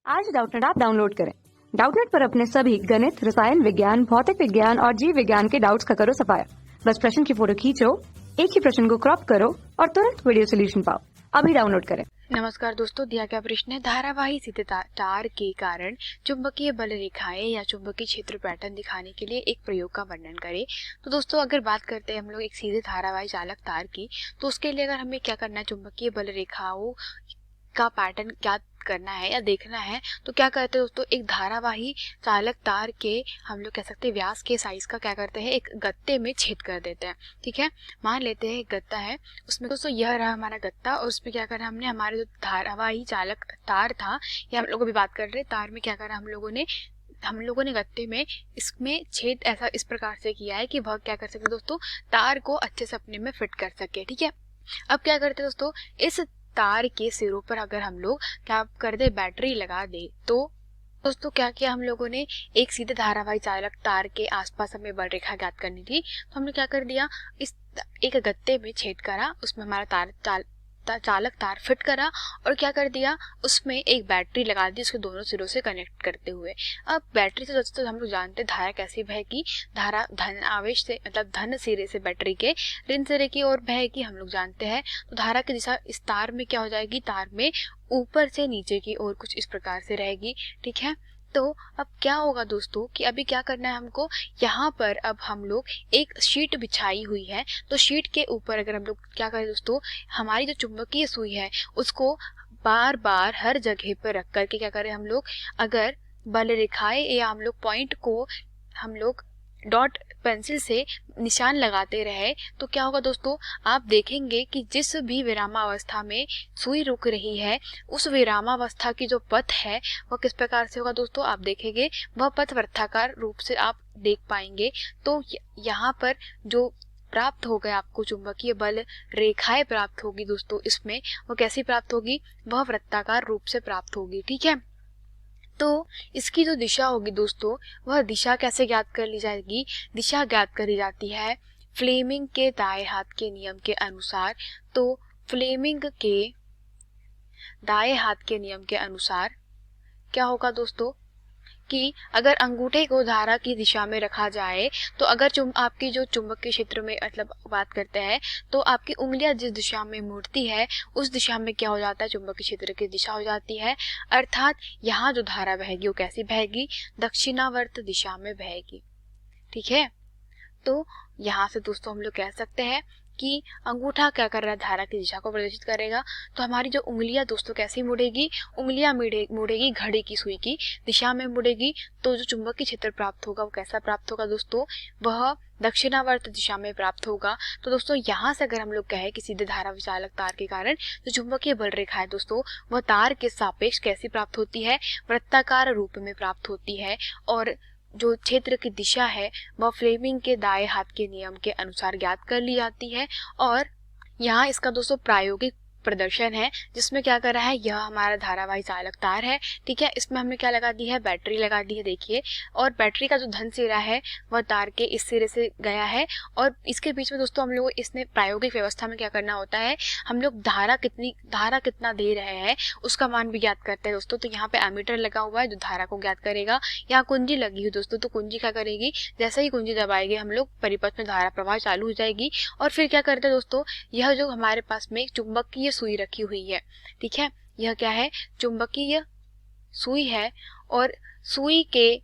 आज Doubtnut app download करें। Doubtnut पर अपने सभी गणित, रसायन विज्ञान, भौतिक विज्ञान और जीव विज्ञान के डाउट्स का करो सफाया। बस प्रश्न की फोटो खींचो, एक ही प्रश्न को क्रॉप करो और तुरंत वीडियो सोल्यूशन पाओ। अभी डाउनलोड करें। नमस्कार दोस्तों, दिया गया प्रश्न है धारावाही सीधे तार के कारण चुंबकीय बल रेखाएं या चुंबकीय क्षेत्र पैटर्न दिखाने के लिए एक प्रयोग का वर्णन करें। तो दोस्तों, अगर बात करते हैं हम लोग एक सीधे धारावाही चालक तार की, तो उसके लिए अगर हमें क्या करना है, चुंबकीय बल रेखाओं का पैटर्न क्या करना है या देखना है, तो क्या करते हैं दोस्तों, एक धारावाही चालक तार के हम लोग कह सकते हैं व्यास के साइज का क्या करते हैं, एक गत्ते में छेद कर देते हैं। ठीक है, मान लेते हैं एक गत्ता है, उसमें दोस्तों यह रहा हमारा गत्ता और उसमें क्या करा हमने, हमारे जो धारावाही चालक तार था, या हम लोग अभी बात कर रहे हैं तार में, क्या करा हम लोगों ने गत्ते में इसमें छेद ऐसा इस प्रकार से किया है कि वह क्या कर सके दोस्तों, तार को अच्छे से अपने में फिट कर सके। ठीक है, अब क्या करते हैं दोस्तों, इस तार के सिरों पर अगर हम लोग क्या कर दे, बैटरी लगा दे, तो दोस्तों क्या किया हम लोगों ने, एक सीधे धारावाही चालक तार के आसपास हमें बल रेखा ज्ञात करनी थी, तो हमने क्या कर दिया, इस एक गत्ते में छेद करा, उसमें हमारा चालक तार फिट करा और क्या कर दिया, उसमें एक बैटरी लगा दी उसके दोनों सिरों से कनेक्ट करते हुए। अब बैटरी से दोस्तों हम लोग जानते हैं धारा कैसी बहेगी, धारा धन आवेश से मतलब धन सिरे से बैटरी के ऋण सिरे की ओर बहेगी, हम लोग जानते हैं। तो धारा की दिशा इस तार में क्या हो जाएगी, तार में ऊपर से नीचे की ओर कुछ इस प्रकार से रहेगी। ठीक है, तो अब क्या होगा दोस्तों कि अभी क्या करना है हमको, यहाँ पर अब हम लोग एक शीट बिछाई हुई है, तो शीट के ऊपर अगर हम लोग क्या करें दोस्तों, हमारी जो चुंबकीय सुई है उसको बार बार हर जगह पर रख करके क्या करें हम लोग, अगर बल रेखाएं या हम लोग पॉइंट को हम लोग डॉट पेंसिल से निशान लगाते रहे, तो क्या होगा दोस्तों, आप देखेंगे कि जिस भी विरामावस्था में सुई रुक रही है, उस विरामावस्था की जो पथ है वह किस प्रकार से होगा दोस्तों, आप देखेंगे वह पथ वृत्ताकार रूप से आप देख पाएंगे। तो यहाँ पर जो प्राप्त हो गया आपको चुंबकीय बल रेखाएं प्राप्त होगी दोस्तों, इसमें वो कैसी प्राप्त होगी, वह वृत्ताकार रूप से प्राप्त होगी। ठीक है, तो इसकी जो दिशा होगी दोस्तों, वह दिशा कैसे ज्ञात कर ली जाएगी, दिशा ज्ञात करी जाती है फ्लेमिंग के दाएं हाथ के नियम के अनुसार। तो फ्लेमिंग के दाएं हाथ के नियम के अनुसार क्या होगा दोस्तों कि अगर अंगूठे को धारा की दिशा में रखा जाए, तो अगर आपकी जो चुंबकीय क्षेत्र में मतलब बात करते हैं, तो आपकी उंगलियां जिस दिशा में मुड़ती है उस दिशा में क्या हो जाता है, चुंबकीय क्षेत्र की दिशा हो जाती है। अर्थात यहाँ जो धारा बहेगी वो कैसी बहेगी, दक्षिणावर्त दिशा में बहेगी। ठीक है, तो यहाँ से दोस्तों हम लोग कह सकते हैं कि अंगूठा क्या कर रहा है, धारा की दिशा को प्रदर्शित करेगा। तो हमारी जो उंगलियां दोस्तों कैसी मुड़ेगी, उंगलियां मुड़ेगी घड़ी की सुई की दिशा में मुड़ेगी। तो जो चुंबकीय क्षेत्र प्राप्त होगा वो कैसा प्राप्त होगा दोस्तों, वह दक्षिणावर्त दिशा में प्राप्त होगा। तो दोस्तों यहाँ से अगर हम लोग कहें कि सीधे धारा विचालक तार के कारण जो चुंबकीय बल रेखा है दोस्तों, वह तार के सापेक्ष कैसी प्राप्त होती है, वृत्ताकार रूप में प्राप्त होती है। और जो क्षेत्र की दिशा है वह फ्लेमिंग के दाएं हाथ के नियम के अनुसार ज्ञात कर ली जाती है। और यहाँ इसका दोस्तों प्रायोगिक प्रदर्शन है, जिसमें क्या कर रहा है, यह हमारा धारावाही चालक तार है। ठीक है, इसमें हमने क्या लगा दी है, बैटरी लगा दी है, देखिए। और बैटरी का जो धन सिरा है वह तार के इस सिरे से गया है, और इसके बीच में दोस्तों हम लोग इसने प्रायोगिक व्यवस्था में क्या करना होता है, हम लोग धारा कितना दे रहे हैं उसका मान भी ज्ञात करते हैं दोस्तों। तो यहाँ पे एमीटर लगा हुआ है जो धारा को ज्ञात करेगा, यहाँ कुंजी लगी हुई दोस्तों, तो कुंजी क्या करेगी, जैसे ही कुंजी दबाएगी हम लोग परिपथ में धारा प्रवाह चालू हो जाएगी। और फिर क्या करते हैं दोस्तों, यह जो हमारे पास में चुंबकीय सुई रखी हुई है, ठीक है, यह क्या है, चुंबकीय सुई है। और सुई के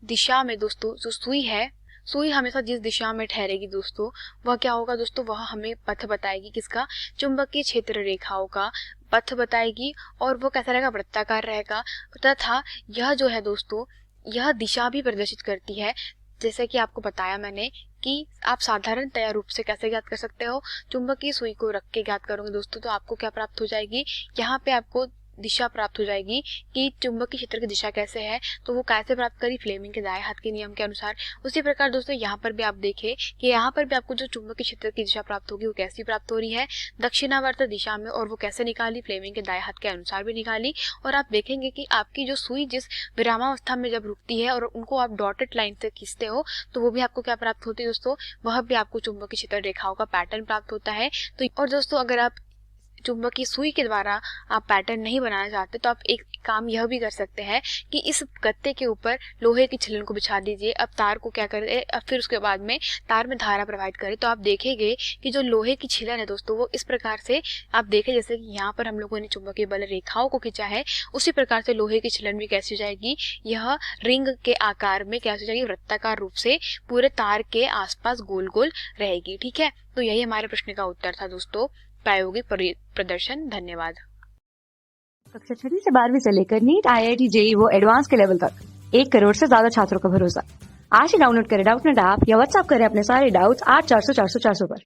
दिशा में दोस्तों जो सुई है, सुई हमेशा जिस दिशा में ठहरेगी दोस्तों, वह क्या होगा दोस्तों, वह हमें पथ बताएगी, किसका, चुंबकीय क्षेत्र रेखाओं का पथ बताएगी। और वो कैसा रहेगा, वृत्ताकार रहेगा। तथा यह जो है दोस्तों, यह दिशा भी प्रदर्शित करती है। जैसे कि आपको बताया मैंने कि आप साधारणतया रूप से कैसे ज्ञात कर सकते हो, चुंबकीय सुई को रख के ज्ञात करोगे दोस्तों, तो आपको क्या प्राप्त हो जाएगी, यहाँ पे आपको दिशा प्राप्त हो जाएगी कि चुंबकीय क्षेत्र की दिशा कैसे है। तो वो कैसे प्राप्त करी, फ्लेमिंग के दाएं हाथ के नियम के अनुसार। उसी प्रकार दोस्तों यहाँ पर भी आप देखें कि यहाँ पर भी आपको जो चुंबकीय क्षेत्र की दिशा प्राप्त होगी वो कैसी प्राप्त हो रही है, दक्षिणावर्त दिशा में। और वो कैसे निकाली, फ्लेमिंग के दाएं हाथ के अनुसार भी निकाली। और आप देखेंगे कि आपकी जो सुई जिस विरामावस्था में जब रुकती है और उनको आप डॉटेड लाइन से खींचते हो, तो वो भी आपको क्या प्राप्त होती है दोस्तों, वह भी आपको चुंबकीय क्षेत्र रेखाओं का पैटर्न प्राप्त होता है। तो और दोस्तों अगर आप चुंबकीय सुई के द्वारा आप पैटर्न नहीं बनाना चाहते तो आप एक काम यह भी कर सकते हैं कि इस गत्ते के ऊपर लोहे की छिलन को बिछा दीजिए। अब तार को क्या करें, अब फिर उसके बाद में तार में धारा प्रवाहित करें तो आप देखेंगे कि जो लोहे की छिलन है दोस्तों वो इस प्रकार से आप देखें, जैसे कि यहाँ पर हम लोगों ने चुंबकीय बल रेखाओं को खींचा है, उसी प्रकार से लोहे की छिलन भी कैसी हो जाएगी, यह रिंग के आकार में कैसी हो जाएगी, वृत्ताकार रूप से पूरे तार के आसपास गोल गोल रहेगी। ठीक है, तो यही हमारे प्रश्न का उत्तर था दोस्तों, प्रायोगिक प्रदर्शन। धन्यवाद। कक्षा 6 से 12वीं से लेकर नीट, IIT, JEE वो एडवांस के लेवल तक 1 करोड़ से ज्यादा छात्रों का भरोसा। आज ही डाउनलोड करें डाउटनेट ऐप या व्हाट्सएप करें अपने सारे डाउट्स 8400 400 400 पर।